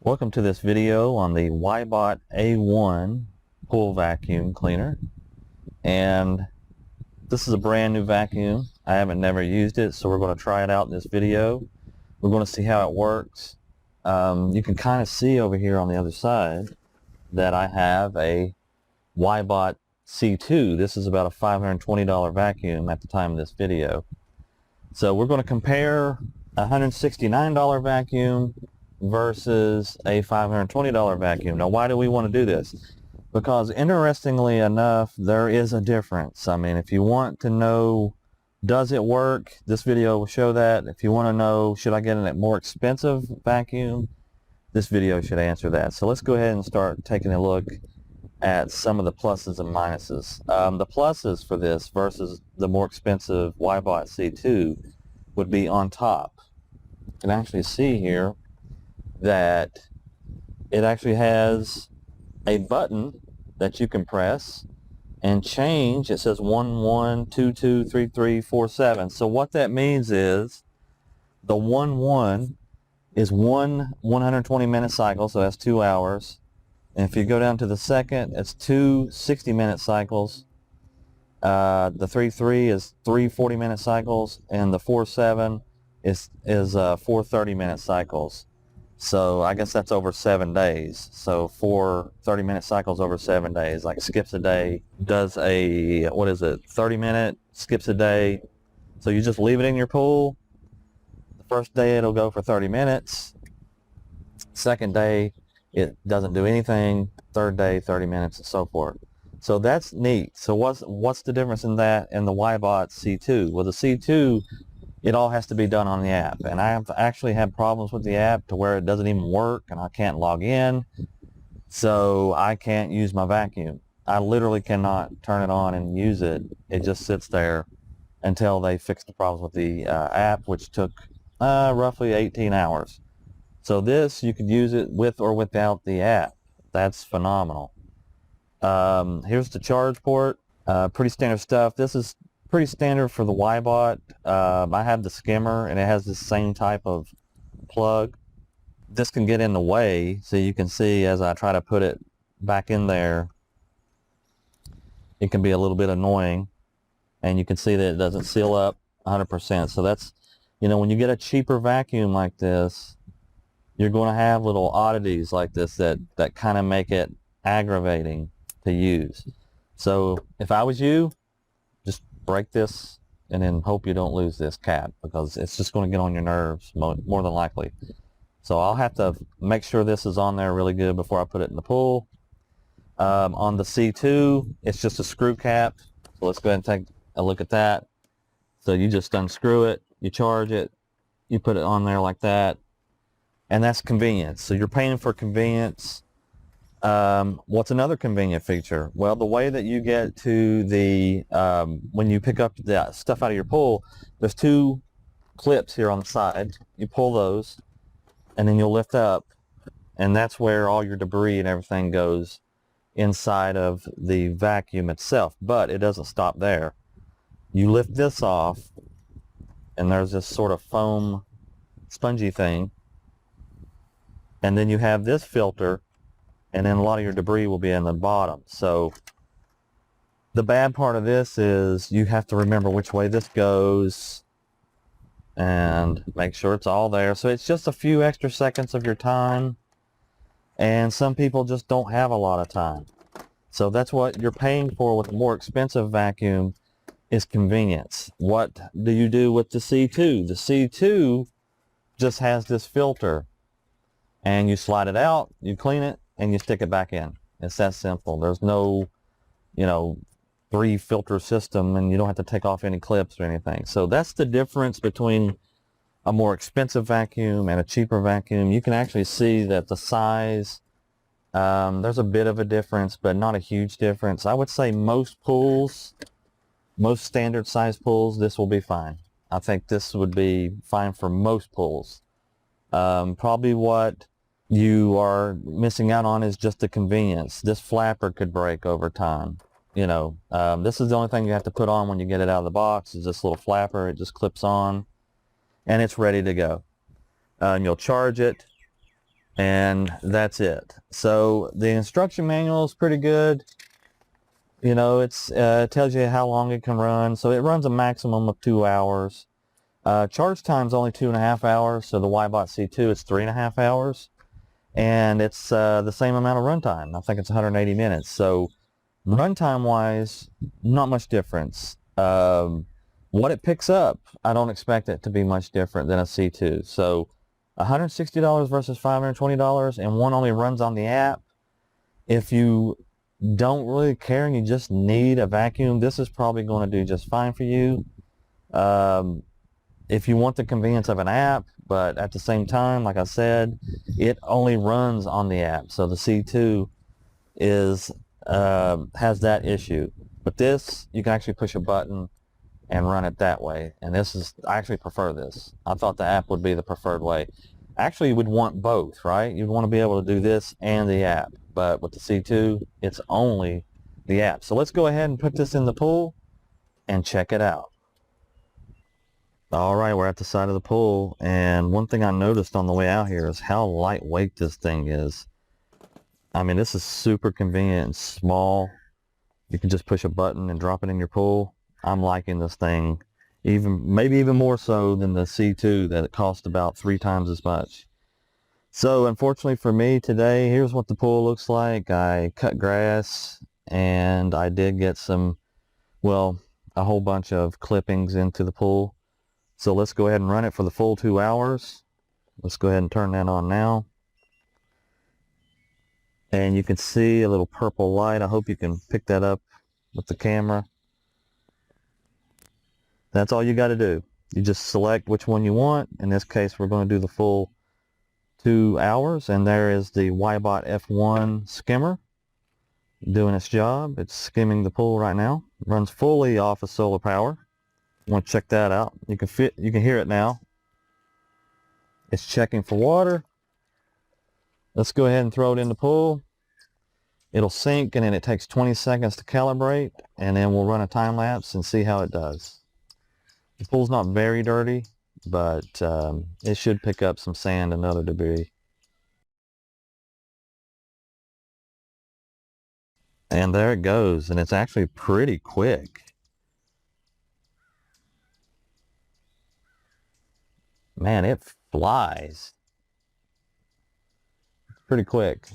Welcome to this video on the WYBOT A1 pool vacuum cleaner, and this is a brand new vacuum. I haven't never used it, so we're going to try it out in this video. We're going to see how it works. You can kind of see over here on the other side that I have a WYBOT C2. This is about a $520 vacuum at the time of this video. So we're going to compare a $169 vacuum versus a $520 vacuum. Now, why do we want to do this? Because interestingly enough, there is a difference. I mean, if you want to know, does it work, this video will show that. If you want to know, should I get a more expensive vacuum, this video should answer that. So let's go ahead and start taking a look at some of the pluses and minuses. The pluses for this versus the more expensive WYBOT C2 would be on top. You can actually see here that it actually has a button that you can press and change. It says 11223347. So what that means is the 11 is one 120-minute cycle, so that's 2 hours. And if you go down to the second, it's two 60-minute cycles. The 33 is three 40-minute cycles, and the 47 is four 30-minute cycles. So I guess that's over 7 days. So 4 30-minute cycles over 7 days, like skips a day, does a, 30-minute, skips a day. So you just leave it in your pool. The first day it'll go for 30 minutes. Second day it doesn't do anything. Third day 30 minutes and so forth. So that's neat. So what's the difference in that and the WYBOT C2? Well, the C2, it all has to be done on the app, and I have actually had problems with the app to where it doesn't even work and I can't log in, so I can't use my vacuum. I literally cannot turn it on and use it. It just sits there until they fix the problems with the app, which took roughly 18 hours. So this, you could use it with or without the app. That's phenomenal. Here's the charge port. Pretty standard stuff. This is pretty standard for the WYBOT. I have the skimmer, and it has the same type of plug. This can get in the way, so you can see as I try to put it back in there, it can be a little bit annoying, and you can see that it doesn't seal up 100%. So that's, when you get a cheaper vacuum like this, you're going to have little oddities like this that kind of make it aggravating to use. So if I was you, just break this and then hope you don't lose this cap, because it's just going to get on your nerves more than likely. So I'll have to make sure this is on there really good before I put it in the pool. On the C2, it's just a screw cap. So let's go ahead and take a look at that. So you just unscrew it, you charge it, you put it on there like that, and that's convenience. So you're paying for convenience. What's another convenient feature? Well, the way that you get to the, when you pick up the stuff out of your pool, there's two clips here on the side. You pull those, and then you'll lift up, and that's where all your debris and everything goes inside of the vacuum itself. But it doesn't stop there. You lift this off, and there's this sort of foam spongy thing, and then you have this filter, and then a lot of your debris will be in the bottom. So the bad part of this is you have to remember which way this goes and make sure it's all there. So it's just a few extra seconds of your time, and some people just don't have a lot of time. So that's what you're paying for with a more expensive vacuum, is convenience. What do you do with the C2? The C2 just has this filter, and you slide it out, you clean it, and you stick it back in. It's that simple. There's no, 3-filter system, and you don't have to take off any clips or anything. So that's the difference between a more expensive vacuum and a cheaper vacuum. You can actually see that the size, there's a bit of a difference, but not a huge difference. I would say most pools, most standard size pools, this will be fine. I think this would be fine for most pools. Probably what you are missing out on is just the convenience. This flapper could break over time. This is the only thing you have to put on when you get it out of the box, is this little flapper. It just clips on, and it's ready to go. And you'll charge it. and that's it. So the instruction manual is pretty good. You know, it tells you how long it can run. So it runs a maximum of 2 hours. Charge time's only 2.5 hours, so the WYBOT C2 is 3.5 hours, and it's the same amount of runtime. I think it's 180 minutes. So runtime wise, not much difference. What it picks up, I don't expect it to be much different than a C2. So $160 versus $520, and one only runs on the app. If you don't really care and you just need a vacuum, this is probably going to do just fine for you. If you want the convenience of an app, but at the same time, like I said, it only runs on the app. So the C2 is has that issue. But this, you can actually push a button and run it that way. And this is, I actually prefer this. I thought the app would be the preferred way. Actually, you would want both, right? You'd want to be able to do this and the app. But with the C2, it's only the app. So let's go ahead and put this in the pool and check it out. All right, we're at the side of the pool, and one thing I noticed on the way out here is how lightweight this thing is. I mean, this is super convenient and small. You can just push a button and drop it in your pool. I'm liking this thing, maybe even more so than the C2 that it cost about 3 times as much. So unfortunately for me today, here's what the pool looks like. I cut grass, and I did get some, well, a whole bunch of clippings into the pool. So let's go ahead and run it for the full 2 hours. Let's go ahead and turn that on now. And you can see a little purple light. I hope you can pick that up with the camera. That's all you got to do. You just select which one you want. In this case, we're going to do the full 2 hours. And there is the WYBOT A1 skimmer doing its job. It's skimming the pool right now. It runs fully off of solar power. You want to check that out. You can hear it now. It's checking for water. Let's go ahead and throw it in the pool. It'll sink, and then it takes 20 seconds to calibrate, and then we'll run a time lapse and see how it does. The pool's not very dirty, but it should pick up some sand and other debris. And there it goes, and it's actually pretty quick. Man, it flies. Pretty quick.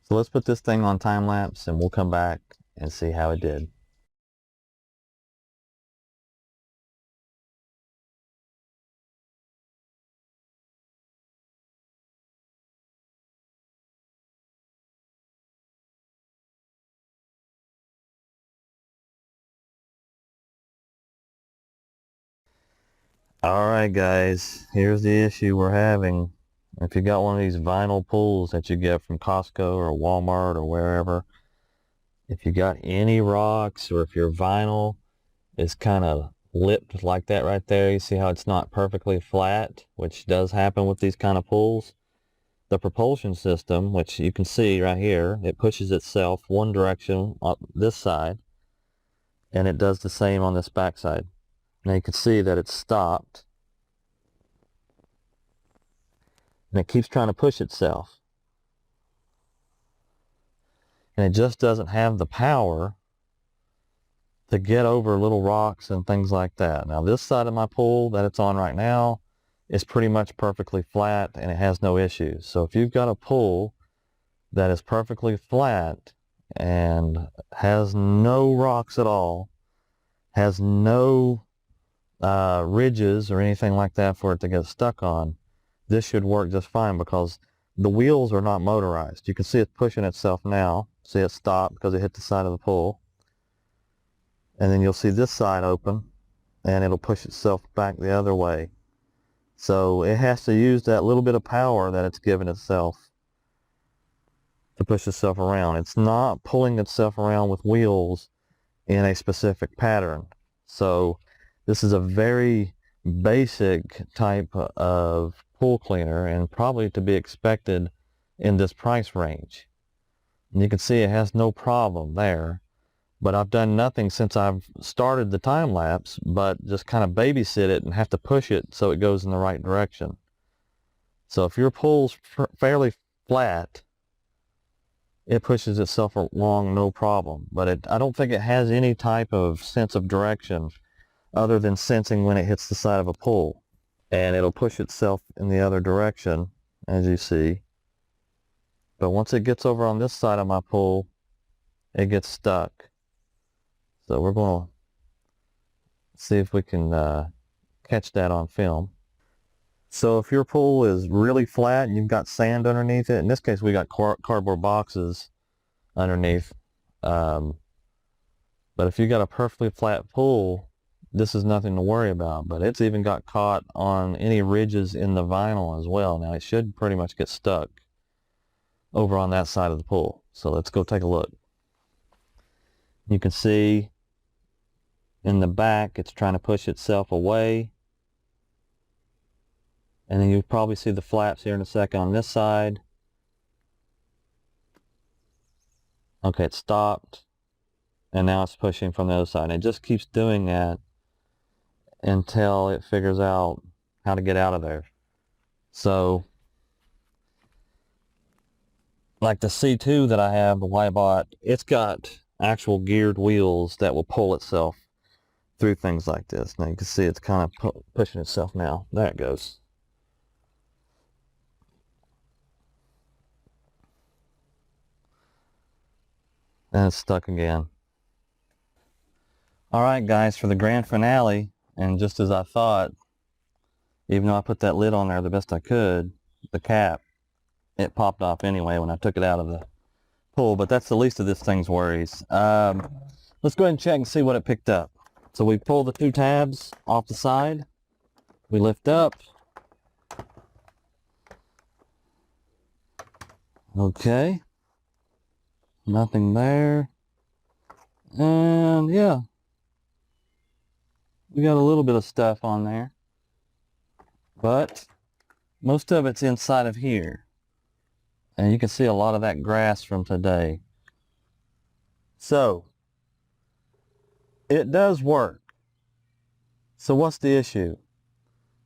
So let's put this thing on time lapse and we'll come back and see how it did. Alright guys, here's the issue we're having. If you got one of these vinyl pools that you get from Costco or Walmart or wherever, if you got any rocks, or if your vinyl is kind of lipped like that right there, you see how it's not perfectly flat, which does happen with these kind of pools. The propulsion system, which you can see right here, it pushes itself one direction on this side, and it does the same on this back side. Now you can see that it's stopped, and it keeps trying to push itself, and it just doesn't have the power to get over little rocks and things like that. Now this side of my pool that it's on right now is pretty much perfectly flat, and it has no issues. So if you've got a pool that is perfectly flat and has no rocks at all, has no ridges or anything like that for it to get stuck on, this should work just fine, because the wheels are not motorized. You can see it pushing itself now. See it stop because it hit the side of the pool. And then you'll see this side open, and it'll push itself back the other way. So it has to use that little bit of power that it's given itself to push itself around. It's not pulling itself around with wheels in a specific pattern. So this is a very basic type of pool cleaner, and probably to be expected in this price range. And you can see it has no problem there. But I've done nothing since I've started the time lapse, but just kind of babysit it and have to push it so it goes in the right direction. So if your pull's fairly flat, it pushes itself along no problem. But I don't think it has any type of sense of direction other than sensing when it hits the side of a pull. And it'll push itself in the other direction, as you see. But once it gets over on this side of my pull, it gets stuck. So we're going to see if we can catch that on film. So if your pull is really flat and you've got sand underneath it, in this case we got cardboard boxes underneath, but if you got a perfectly flat pull, this is nothing to worry about. But it's even got caught on any ridges in the vinyl as well. Now it should pretty much get stuck over on that side of the pull. So let's go take a look. You can see in the back it's trying to push itself away. And then you'll probably see the flaps here in a second on this side. Okay, it stopped. And now it's pushing from the other side. And it just keeps doing that until it figures out how to get out of there. So, like the C2 that I have, the WYBOT, it's got actual geared wheels that will pull itself through things like this. Now you can see it's kind of pushing itself now. There it goes. And it's stuck again. Alright guys, for the grand finale, and just as I thought, even though I put that lid on there the best I could, the cap, it popped off anyway when I took it out of the pull, but that's the least of this thing's worries. Let's go ahead and check and see what it picked up. So we pull the two tabs off the side, we lift up. Okay. Nothing there. And yeah, we got a little bit of stuff on there, but most of it's inside of here. And you can see a lot of that grass from today. So it does work. So what's the issue?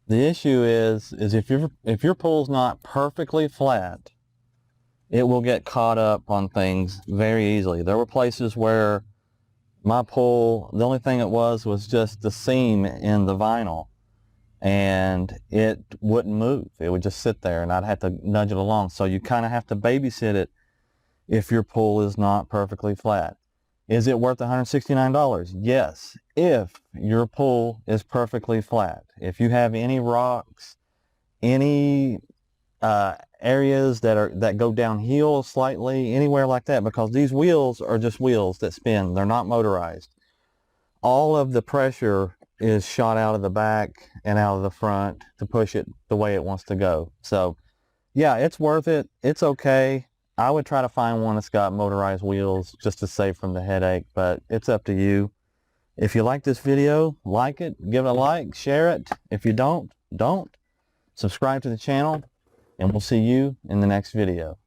The issue is if your pull's not perfectly flat, it will get caught up on things very easily. There were places where my pull, the only thing it was just the seam in the vinyl, and it wouldn't move. It would just sit there and I'd have to nudge it along. So you kind of have to babysit it if your pull is not perfectly flat. Is it worth $169? Yes, if your pull is perfectly flat. If you have any rocks, any areas that go downhill slightly, anywhere like that, because these wheels are just wheels that spin. They're not motorized. All of the pressure is shot out of the back and out of the front to push it the way it wants to go. So yeah, it's worth it. It's okay. I would try to find one that's got motorized wheels just to save from the headache, but it's up to you. If you like this video, like it, give it a like, share it. If you don't. Subscribe to the channel, and we'll see you in the next video.